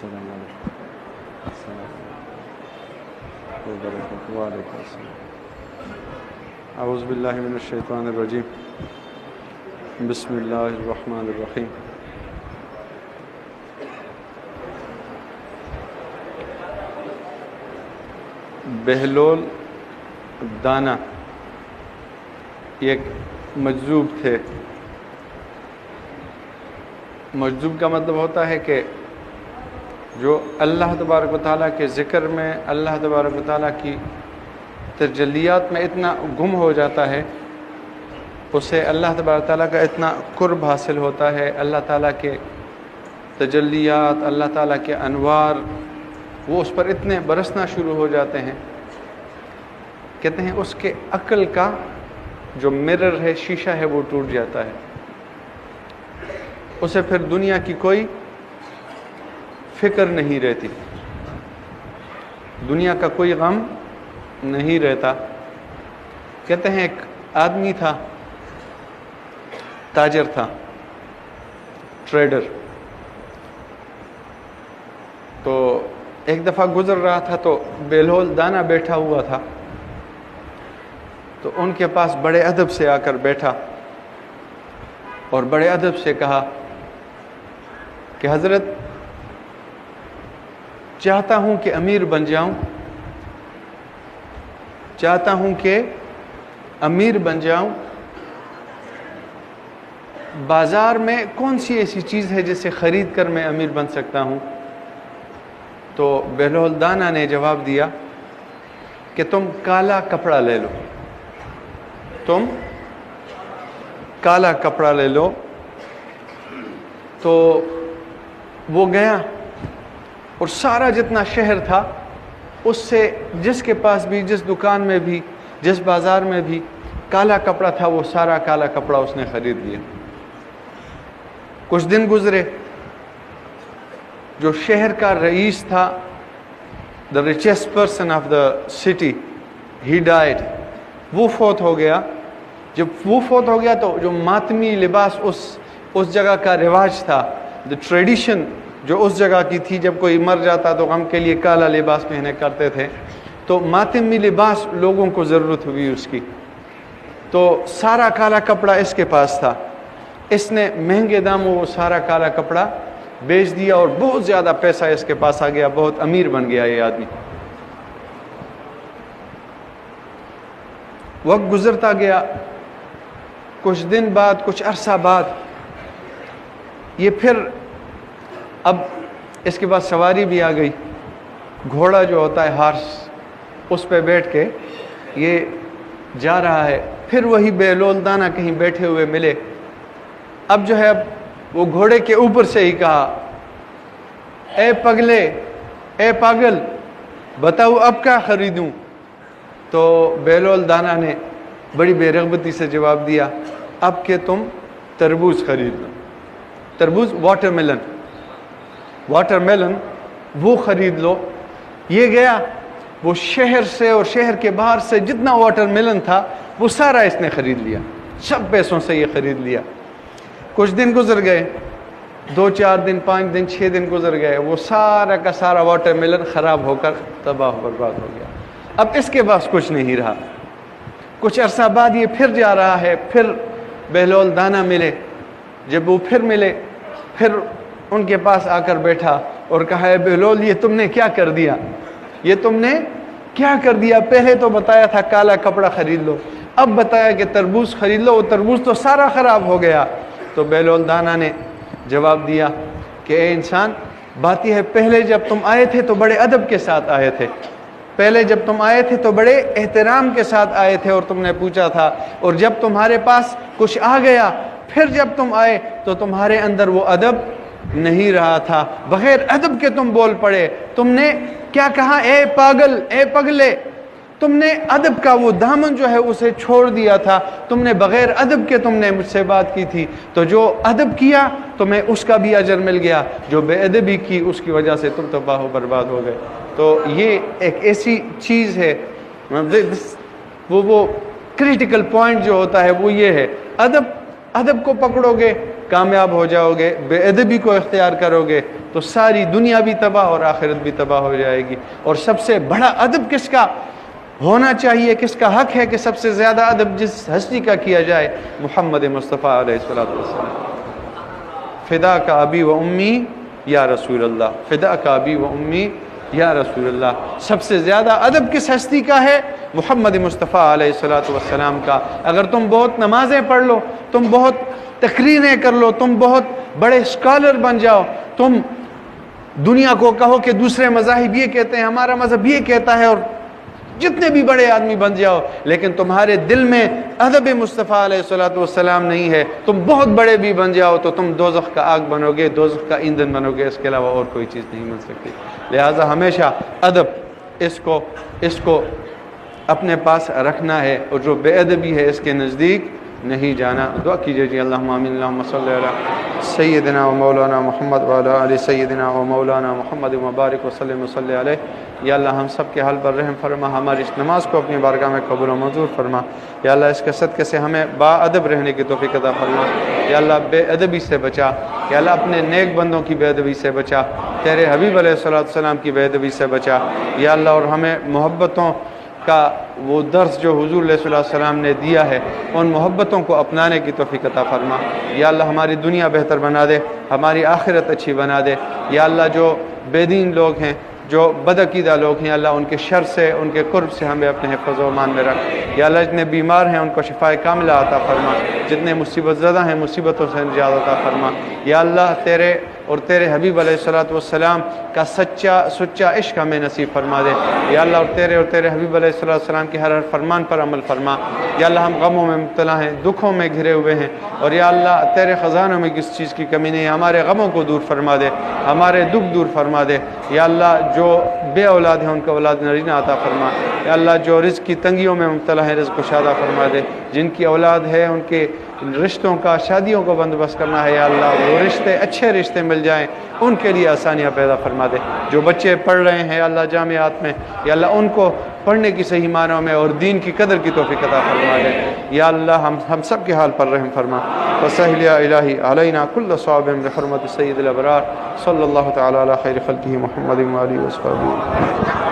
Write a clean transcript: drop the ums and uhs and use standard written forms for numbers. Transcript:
السلام علیکم السلام علیکم وبرکاتہ وعلیکم السلام اعوذ باللہ من الشیطان الرجیم بسم اللہ الرحمن الرحیم بہلول دانا ایک مجذوب تھے۔ مجذوب کا مطلب ہوتا ہے کہ جو اللہ تبارک و تعالیٰ کے ذکر میں، اللہ تبارک و تعالیٰ کی تجلیات میں اتنا گم ہو جاتا ہے، اسے اللہ تبارک و تعالیٰ کا اتنا قرب حاصل ہوتا ہے، اللہ تعالیٰ کے تجلیات، اللہ تعالیٰ کے انوار وہ اس پر اتنے برسنا شروع ہو جاتے ہیں، کہتے ہیں اس کے عقل کا جو مرر ہے، شیشہ ہے، وہ ٹوٹ جاتا ہے، اسے پھر دنیا کی کوئی فکر نہیں رہتی، دنیا کا کوئی غم نہیں رہتا۔ کہتے ہیں ایک آدمی تھا، تاجر تھا، ٹریڈر، تو ایک دفعہ گزر رہا تھا تو بہلول دانا بیٹھا ہوا تھا، تو ان کے پاس بڑے ادب سے آ کر بیٹھا اور بڑے ادب سے کہا کہ حضرت چاہتا ہوں کہ امیر بن جاؤں، چاہتا ہوں کہ امیر بن جاؤں، بازار میں کون سی ایسی چیز ہے جسے خرید کر میں امیر بن سکتا ہوں؟ تو بہلول دانا نے جواب دیا کہ تم کالا کپڑا لے لو، تم کالا کپڑا لے لو۔ تو وہ گیا اور سارا جتنا شہر تھا اس سے جس کے پاس بھی، جس دکان میں بھی، جس بازار میں بھی کالا کپڑا تھا، وہ سارا کالا کپڑا اس نے خرید لیا۔ کچھ دن گزرے، جو شہر کا رئیس تھا، the richest person of the city, he died، وہ فوت ہو گیا۔ جب وہ فوت ہو گیا تو جو ماتمی لباس اس جگہ کا رواج تھا، the tradition جو اس جگہ کی تھی، جب کوئی مر جاتا تو غم کے لیے کالا لباس پہنے کرتے تھے، تو ماتمی لباس لوگوں کو ضرورت ہوئی اس کی، تو سارا کالا کپڑا اس کے پاس تھا، اس نے مہنگے داموں وہ سارا کالا کپڑا بیچ دیا اور بہت زیادہ پیسہ اس کے پاس آ گیا، بہت امیر بن گیا یہ آدمی۔ وقت گزرتا گیا، کچھ دن بعد، کچھ عرصہ بعد، یہ پھر اب اس کے بعد سواری بھی آ گئی، گھوڑا جو ہوتا ہے ہارس، اس پہ بیٹھ کے یہ جا رہا ہے۔ پھر وہی بہلول دانا کہیں بیٹھے ہوئے ملے، اب جو ہے اب وہ گھوڑے کے اوپر سے ہی کہا، اے پگلے، اے پاگل، بتاؤ اب کیا خریدوں؟ تو بہلول دانا نے بڑی بے رغبتی سے جواب دیا، اب کہ تم تربوز خرید لو، تربوز، واٹر میلن، واٹر میلن وہ خرید لو۔ یہ گیا، وہ شہر سے اور شہر کے باہر سے جتنا واٹر میلن تھا وہ سارا اس نے خرید لیا، سب پیسوں سے یہ خرید لیا۔ کچھ دن گزر گئے، 2 4 دن، 5 دن، 6 دن گزر گئے، وہ سارا کا سارا واٹر میلن خراب ہو کر تباہ و برباد ہو گیا۔ اب اس کے پاس کچھ نہیں رہا۔ کچھ عرصہ بعد یہ پھر جا رہا ہے، پھر بہلول دانا ملے، جب وہ پھر ملے، پھر ان کے پاس آ کر بیٹھا اور کہا، اے بہلول، یہ تم نے کیا کر دیا؟ یہ تم نے کیا کر دیا؟ پہلے تو بتایا تھا کالا کپڑا خرید لو، اب بتایا کہ تربوز خرید لو، وہ تربوز تو سارا خراب ہو گیا۔ تو بہلول دانا نے جواب دیا کہ اے انسان، بات یہ ہے، پہلے جب تم آئے تھے تو بڑے ادب کے ساتھ آئے تھے، پہلے جب تم آئے تھے تو بڑے احترام کے ساتھ آئے تھے اور تم نے پوچھا تھا، اور جب تمہارے پاس کچھ آ گیا، پھر جب تم آئے تو تمہارے اندر وہ ادب نہیں رہا تھا، بغیر ادب کے تم بول پڑے، تم نے کیا کہا؟ اے پاگل، اے پگلے، تم نے ادب کا وہ دامن جو ہے اسے چھوڑ دیا تھا، تم نے بغیر ادب کے تم نے مجھ سے بات کی تھی، تو جو ادب کیا تمہیں اس کا بھی اجر مل گیا، جو بے ادبی کی اس کی وجہ سے تم تباہ و برباد ہو گئے۔ تو یہ ایک ایسی چیز ہے، وہ کریٹیکل پوائنٹ جو ہوتا ہے وہ یہ ہے، ادب کو پکڑو گے کامیاب ہو جاؤ گے، بے ادبی کو اختیار کرو گے تو ساری دنیا بھی تباہ اور آخرت بھی تباہ ہو جائے گی۔ اور سب سے بڑا ادب کس کا ہونا چاہیے، کس کا حق ہے کہ سب سے زیادہ ادب جس ہستی کا کیا جائے؟ محمد مصطفیٰ علیہ السلام۔ فدا کا ابی و امی یا رسول اللہ، فدا کا ابی و امی یا رسول اللہ۔ سب سے زیادہ ادب کس ہستی کا ہے؟ محمد مصطفیٰ علیہ السلام کا۔ اگر تم بہت نمازیں پڑھ لو، تم بہت تقریریں کر لو، تم بہت بڑے اسکالر بن جاؤ، تم دنیا کو کہو کہ دوسرے مذاہب یہ کہتے ہیں، ہمارا مذہب یہ کہتا ہے، اور جتنے بھی بڑے آدمی بن جاؤ، لیکن تمہارے دل میں ادب مصطفیٰ علیہ السلام نہیں ہے، تم بہت بڑے بھی بن جاؤ تو تم دوزخ کا آگ بنو گے، دوزخ کا ایندھن بنو گے، اس کے علاوہ اور کوئی چیز نہیں بن سکتی۔ لہٰذا ہمیشہ ادب اس کو اپنے پاس رکھنا ہے، اور جو بے ادبی ہے اس کے نزدیک نہیں جانا۔ دعا کیجیے جی، اللہم آمین، اللہم صلی علی سیدنا و مولانا محمد وعلی آل سیدنا و مولانا محمد مبارک وسلم وصلی علیہ۔ یا اللہ ہم سب کے حال پر رحم فرما، ہماری اس نماز کو اپنی بارگاہ میں قبول و منظور فرما۔ یا اللہ اس کے صدقے سے ہمیں با ادب رہنے کی توفیق عطا فرما۔ یا اللہ بے ادبی سے بچا، یا اللہ اپنے نیک بندوں کی بے ادبی سے بچا، تیرے حبیب علیہ السلام کی بے ادبی سے بچا۔ یا اللہ اور ہمیں محبتوں کا وہ درس جو حضور علیہ السلام نے دیا ہے، ان محبتوں کو اپنانے کی توفیق عطا فرما۔ یا اللہ ہماری دنیا بہتر بنا دے، ہماری آخرت اچھی بنا دے۔ یا اللہ جو بے دین لوگ ہیں، جو بدعقیدہ لوگ ہیں، اللہ ان کے شر سے، ان کے قرب سے ہمیں اپنے حفظ و امان میں رکھ۔ یا اللہ جتنے بیمار ہیں ان کو شفائے کاملہ عطا فرما، جتنے مصیبت زدہ ہیں مصیبتوں سے نجات عطا فرما۔ یا اللہ تیرے اور تیرے حبیب علیہ السلام کا سچا عشق ہمیں نصیب فرما دے۔ یا اللہ اور تیرے حبیب علیہ السلام کے ہر فرمان پر عمل فرما۔ یا اللہ ہم غموں میں مبتلا ہیں، دکھوں میں گھرے ہوئے ہیں، اور یا اللہ تیرے خزانوں میں کس چیز کی کمی نہیں ہے، ہمارے غموں کو دور فرما دے، ہمارے دکھ دور فرما دے۔ یا اللہ جو بے اولاد ہیں ان کو اولاد نرینہ عطا فرما۔ یا اللہ جو رزق کی تنگیوں میں مبتلا ہیں رزق کشادہ فرما دے، جن کی اولاد ہے ان کے رشتوں کا، شادیوں کو بندوبست کرنا ہے، یا اللہ وہ رشتے اچھے رشتے مل جائیں، ان کے لیے آسانیاں پیدا فرما دے۔ جو بچے پڑھ رہے ہیں یا اللہ جامعات میں، یا اللہ ان کو پڑھنے کی صحیح معنوں میں اور دین کی قدر کی توفیق عطا فرما دے۔ یا اللہ ہم سب کے حال پر رحم فرما۔ وسہل یا الہی علینا کل صواب بحرمت سید الابرار صلی اللہ تعالی علی خیر خلقہ محمد و آلہ وصحبہ۔